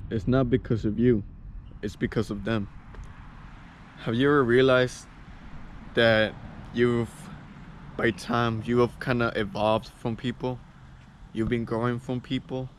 it's not because of you, it's because of them. Have you ever realized that you've, by time, you have kind of evolved from people? You've been growing from people.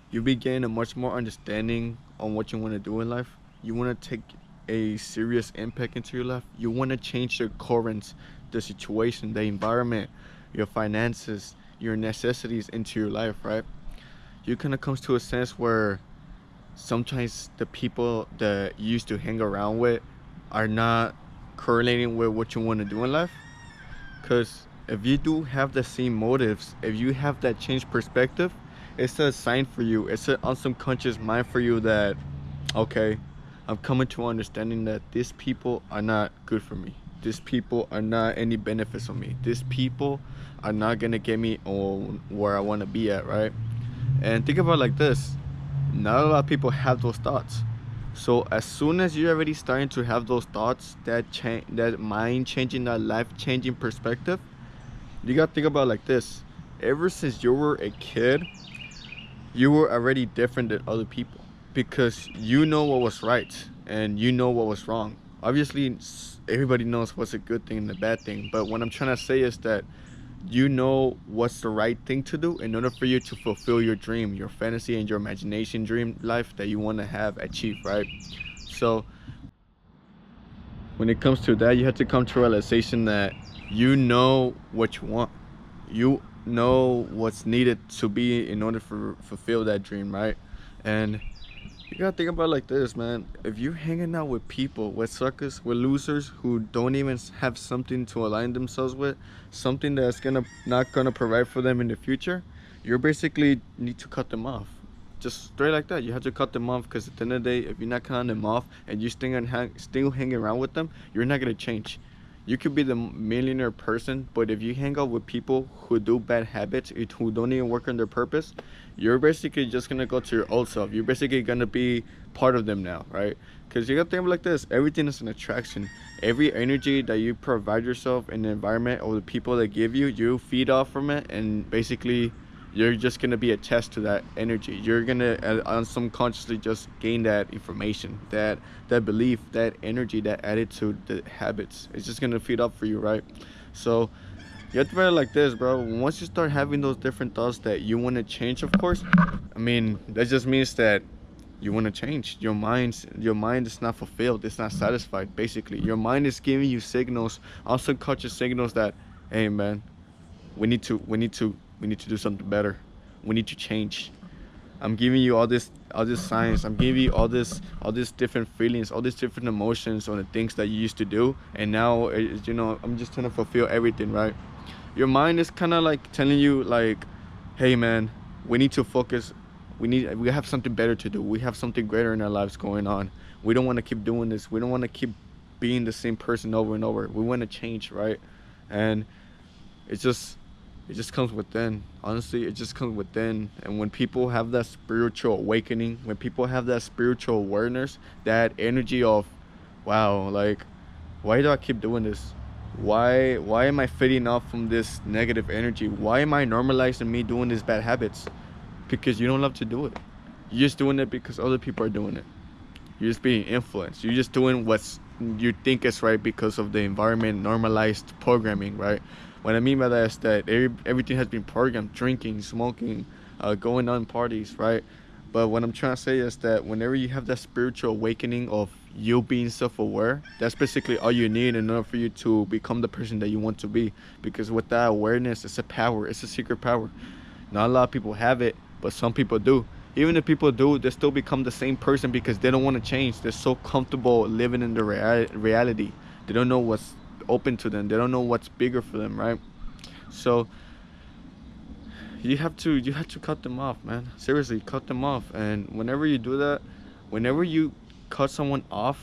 You've been getting a much more understanding on what you want to do in life. You want to take a serious impact into your life. You want to change the currents, the situation, the environment, your finances, your necessities into your life, right? You kind of comes to a sense where sometimes the people that you used to hang around with are not correlating with what you want to do in life. Because if you do have the same motives, if you have that change perspective, it's a sign for you. It's an unconscious mind for you that, okay, I'm coming to understanding that these people are not good for me. These people are not any benefits for me. These people are not gonna get me on where I want to be at, right? And think about it like this: not a lot of people have those thoughts. So as soon as you're already starting to have those thoughts, that change, that mind changing, that life changing perspective, you gotta think about it like this: ever since you were a kid, you were already different than other people because you know what was right and you know what was wrong. Obviously, everybody knows what's a good thing and a bad thing, but what I'm trying to say is that you know what's the right thing to do in order for you to fulfill your dream, your fantasy, and your imagination dream life that you want to have achieved, right? So when it comes to that, you have to come to a realization that you know what you want. You know what's needed to be in order for fulfill that dream, right? And you gotta think about it like this, man. If you're hanging out with people, with suckers, with losers who don't even have something to align themselves with, something that's gonna not gonna provide for them in the future, you're basically need to cut them off. Just straight like that. You have to cut them off because at the end of the day, if you're not cutting them off and you still hanging around with them, you're not gonna change. You could be the millionaire person, but if you hang out with people who do bad habits, who don't even work on their purpose, you're basically just gonna go to your old self. You're basically gonna be part of them now, right? Because you gotta think of it like this: everything is an attraction. Every energy that you provide yourself in the environment or the people that give you, you feed off from it, and basically you're just gonna be attached to that energy. You're gonna unconsciously just gain that information, that belief, that energy, that attitude, the habits. It's just gonna feed up for you, right? So you have to read it like this, bro. Once you start having those different thoughts that you want to change, of course, I mean that just means that you want to change. Your mind is not fulfilled. It's not satisfied. Basically, your mind is giving you signals, unconscious signals that, hey, man, we need to do something better. We need to change. I'm giving you all this science. I'm giving you all these different feelings, all these different emotions on the things that you used to do, and now I'm just trying to fulfill everything, right? Your mind is kind of like telling you like, hey man, we need to focus. We have something better to do. We have something greater in our lives going on. We don't want to keep doing this. We don't want to keep being the same person over and over. We want to change, right? And it's just it just comes within. Honestly, it just comes within. And when people have that spiritual awakening, when people have that spiritual awareness, that energy of, wow, like, why do I keep doing this? Why am I feeding off from this negative energy? Why am I normalizing me doing these bad habits? Because you don't love to do it. You're just doing it because other people are doing it. You're just being influenced. You're just doing what's you think is right because of the environment, normalized programming, right? What I mean by that is that everything has been programmed: drinking, smoking, going on parties, right? But what I'm trying to say is that whenever you have that spiritual awakening of you being self-aware, that's basically all you need in order for you to become the person that you want to be. Because with that awareness, it's a power. It's a secret power. Not a lot of people have it, but some people do. Even if people do, they still become the same person because they don't want to change. They're so comfortable living in the reality. They don't know what's open to them. They don't know what's bigger for them, right? So you have to cut them off, man. Seriously, cut them off. And whenever you do that, whenever you cut someone off,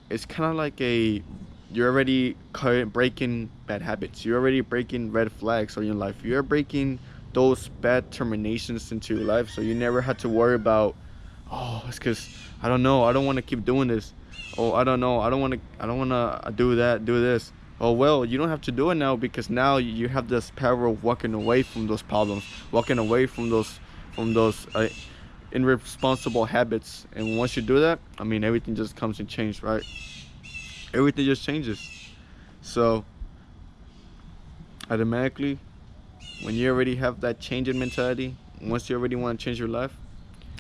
it's kind of like a you're already breaking bad habits. You're already breaking red flags in your life. You're breaking those bad terminations into your life, so you never had to worry about, oh, it's because I don't know, I don't want to keep doing this. Oh, I don't know, I don't want to do that, do this. Oh well, you don't have to do it now because now you have this power of walking away from those problems, walking away from those irresponsible habits. And once you do that, I mean, everything just comes and changes, right? Everything just changes. So automatically, when you already have that change in mentality, once you already want to change your life,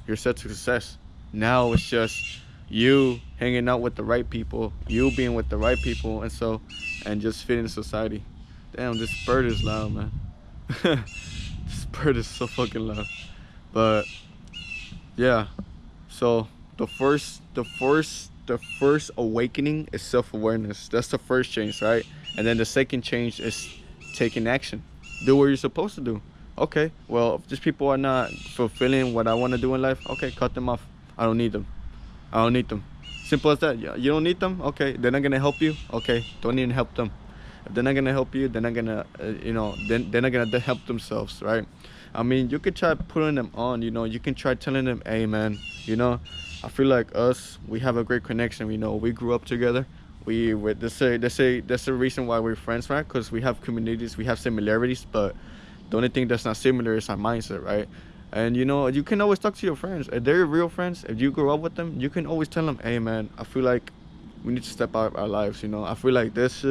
you're set to success. Now it's just you hanging out with the right people, you being with the right people, and just fitting in society. Damn, this bird is loud, man. This bird is so fucking loud. But yeah, so the first awakening is self-awareness. That's the first change, right? And then the second change is taking action. Do what you're supposed to do. Okay, well, if these people are not fulfilling what I want to do in life, okay, cut them off. I don't need them. I don't need them. Simple as that. Yeah, you don't need them. Okay, they're not gonna help you. Okay, don't even help them. If they're not gonna help you, they're not gonna, then they're not gonna help themselves, right? I mean, you could try putting them on. You can try telling them, hey, man, you know, I feel like us, we have a great connection. We grew up together. They say that's the reason why we're friends, right? Because we have communities, we have similarities, but the only thing that's not similar is our mindset, right? And you can always talk to your friends. If they're your real friends, if you grow up with them, you can always tell them, hey, man, I feel like we need to step out of our lives. I feel like this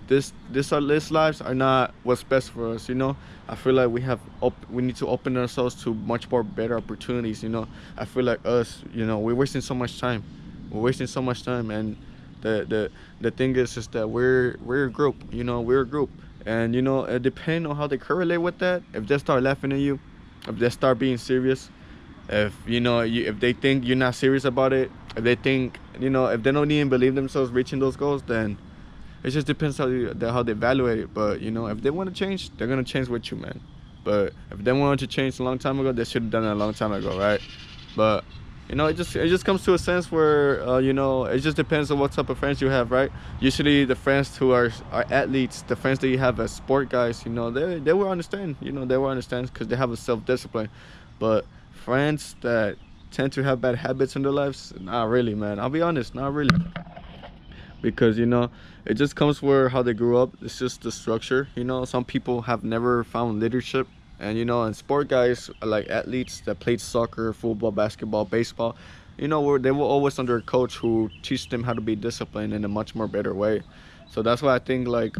lives are not what's best for us. I feel like we need to open ourselves to much more better opportunities. I feel like us, we're wasting so much time. We're wasting so much time, and the thing is that we're a group. We're a group, and it depends on how they correlate with that. If they start laughing at you, if they start being serious, if they think you're not serious about it, if they think, if they don't even believe themselves reaching those goals, then it just depends how they evaluate it. But if they want to change, they're gonna change with you, man. But if they wanted to change a long time ago, they should have done it a long time ago, right? But it just comes to a sense where it just depends on what type of friends you have, right? Usually the friends who are athletes, the friends that you have as sport guys, they will understand. They will understand because they have a self-discipline. But friends that tend to have bad habits in their lives, not really, man. I'll be honest, not really. Because it just comes where how they grew up. It's just the structure. Some people have never found leadership. And sport guys like athletes that played soccer, football, basketball, baseball, where they were always under a coach who teach them how to be disciplined in a much more better way. So that's why I think, like,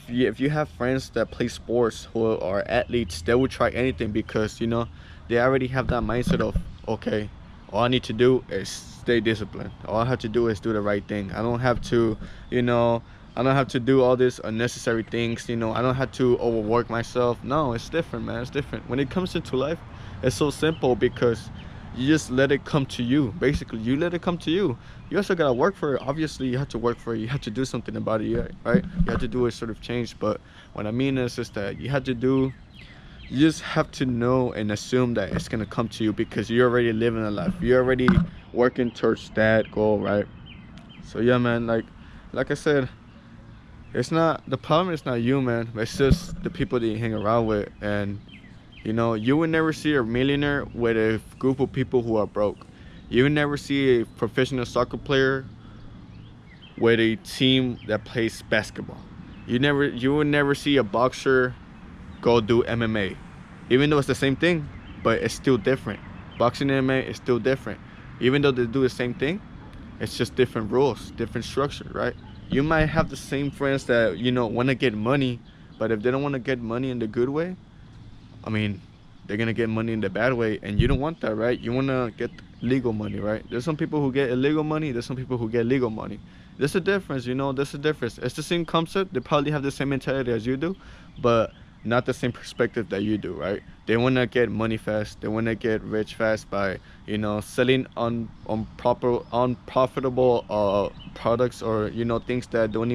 if you have friends that play sports who are athletes, they will try anything because they already have that mindset of, okay, all I need to do is stay disciplined. All I have to do is do the right thing. I don't have to, I don't have to do all these unnecessary things. I don't have to overwork myself. No, it's different, man. It's different. When it comes into life, it's so simple because you just let it come to you. Basically, you let it come to you. You also gotta work for it. Obviously, you have to work for it. You have to do something about it, right? You have to do a sort of change. But what I mean is that you just have to know and assume that it's gonna come to you because you're already living a life. You're already working towards that goal, right? So yeah, man. Like I said, the problem is not you, man. It's just the people that you hang around with. And you would never see a millionaire with a group of people who are broke. You would never see a professional soccer player with a team that plays basketball. You would never see a boxer go do MMA. Even though it's the same thing, but it's still different. Boxing and MMA is still different. Even though they do the same thing, it's just different rules, different structure, right? You might have the same friends that want to get money, but if they don't want to get money in the good way, I mean, they're gonna get money in the bad way, and you don't want that, right? You want to get legal money, right? There's some people who get illegal money. There's some people who get legal money. There's a difference, there's a difference. It's the same concept. They probably have the same mentality as you do, but not the same perspective that you do, right? They want to get money fast. They want to get rich fast by selling unprofitable products, or things that don't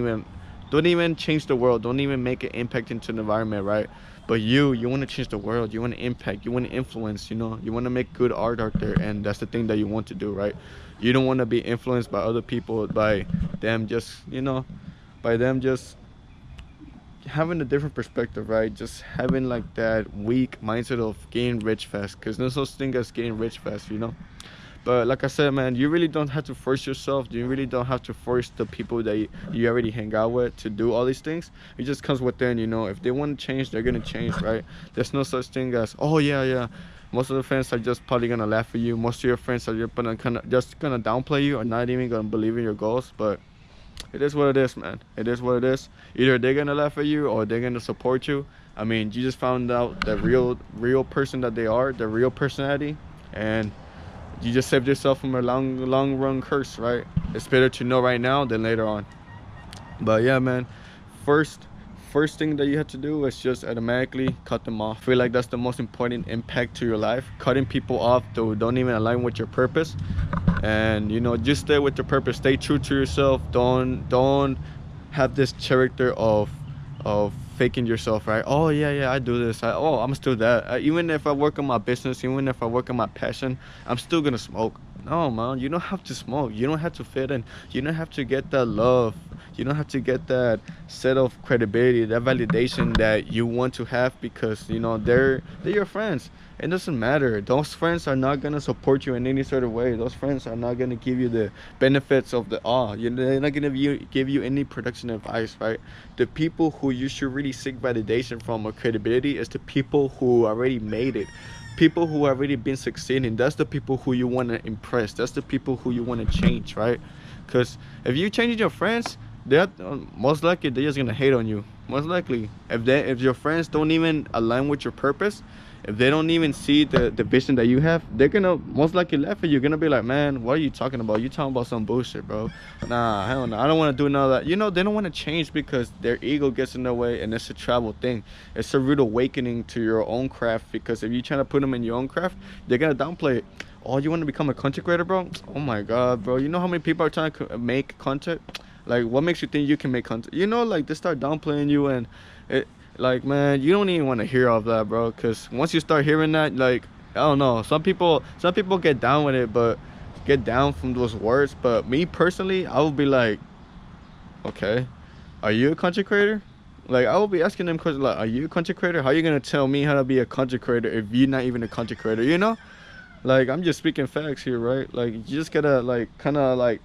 even change the world, don't even make an impact into the environment, right? But you want to change the world. You want to impact. You want to influence. You want to make good art out there, and that's the thing that you want to do, right? You don't want to be influenced by other people, by them just having a different perspective, right? Just having like that weak mindset of getting rich fast, because there's no such thing as getting rich fast. But like I said, man, you really don't have to force yourself. You really don't have to force the people that you already hang out with to do all these things. It just comes within. If they want to change, they're gonna change, right? There's no such thing as, oh yeah, Most of the friends are just probably gonna laugh at you. Most of your friends are just gonna downplay you, or not even gonna believe in your goals. But it is what it is, man. It is what it is. Either they're gonna laugh at you or they're gonna support you. I mean, you just found out the real person that they are, the real personality, and you just saved yourself from a long run curse, right? It's better to know right now than later on. But yeah, man, first thing that you have to do is just automatically cut them off. I feel like that's the most important impact to your life. Cutting people off that don't even align with your purpose. And you know, just stay with your purpose. Stay true to yourself. Don't have this character of faking yourself, right? Oh yeah, I do this. I'm still that. Even if I work on my business, even if I work on my passion, I'm still gonna smoke. No, man, you don't have to smoke. You don't have to fit in. You don't have to get that love. You don't have to get that set of credibility, that validation that you want to have, because you know they're your friends. It doesn't matter. Those friends are not gonna support you in any sort of way. Those friends are not gonna give you the benefits of the they're not gonna give you any production advice, right? The people who you should really seek validation from or credibility is the people who already made it. People who have already been succeeding. That's the people who you want to impress. That's the people who you want to change, right? Because if you change your friends, they're most likely they're just gonna hate on you. Most likely, if your friends don't even align with your purpose, if they don't even see the vision that you have, they're gonna most likely laugh at you. You're gonna be like, man, what are you talking about? You talking about some bullshit, bro. Nah, hell no, I don't want to do none of that. You know, they don't want to change because their ego gets in their way, and it's a travel thing. It's a rude awakening to your own craft, because if you're trying to put them in your own craft, they're gonna downplay it. Oh, you want to become a content creator, bro? Oh my god, bro. You know how many people are trying to make content? Like, what makes you think you can make content? You know, like, they start downplaying you, and it, like, man, you don't even want to hear all of that, bro. Because once you start hearing that, like, I don't know, some people get down with it, but get down from those words. But me personally, I would be like, okay, are you a content creator? Like, I will be asking them questions like, are you a content creator? How are you gonna tell me how to be a content creator if you're not even a content creator? You know, like, I'm just speaking facts here, right? Like, you just gotta, like, kind of like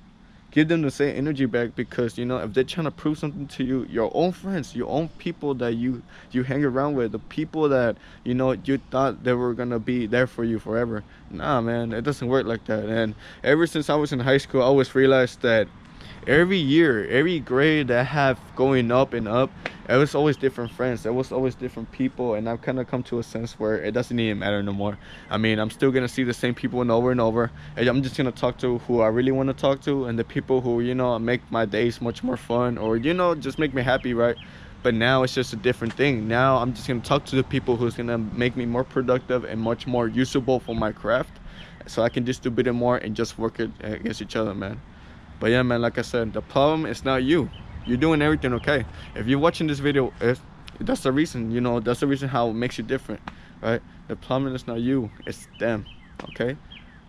give them the same energy back, because you know, if they're trying to prove something to you, your own friends, your own people that you hang around with, the people that you know you thought they were gonna be there for you forever, nah, man, it doesn't work like that. And ever since I was in high school, I always realized that every year, every grade that I have going up and up, it was always different friends. There was always different people, and I've kind of come to a sense where it doesn't even matter no more. I mean, I'm still gonna see the same people and over, and I'm just gonna talk to who I really want to talk to, and the people who, you know, make my days much more fun, or you know, just make me happy, right? But now it's just a different thing. Now I'm just gonna talk to the people who's gonna make me more productive and much more usable for my craft, so I can distribute it more and just work it against each other, man. But yeah, man, like I said, the problem is not you. You're doing everything okay. If you're watching this video, that's the reason, you know, that's the reason how it makes you different, right? The problem is not you, it's them, okay?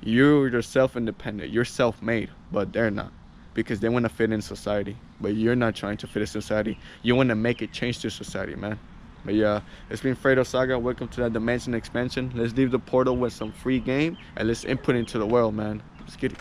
You're self-independent, you're self-made, but they're not, because they want to fit in society. But you're not trying to fit in society. You want to make it change to society, man. But yeah, it's been Fredo Saga. Welcome to that Dimension Expansion. Let's leave the portal with some free game, and let's input into the world, man. Let's get it.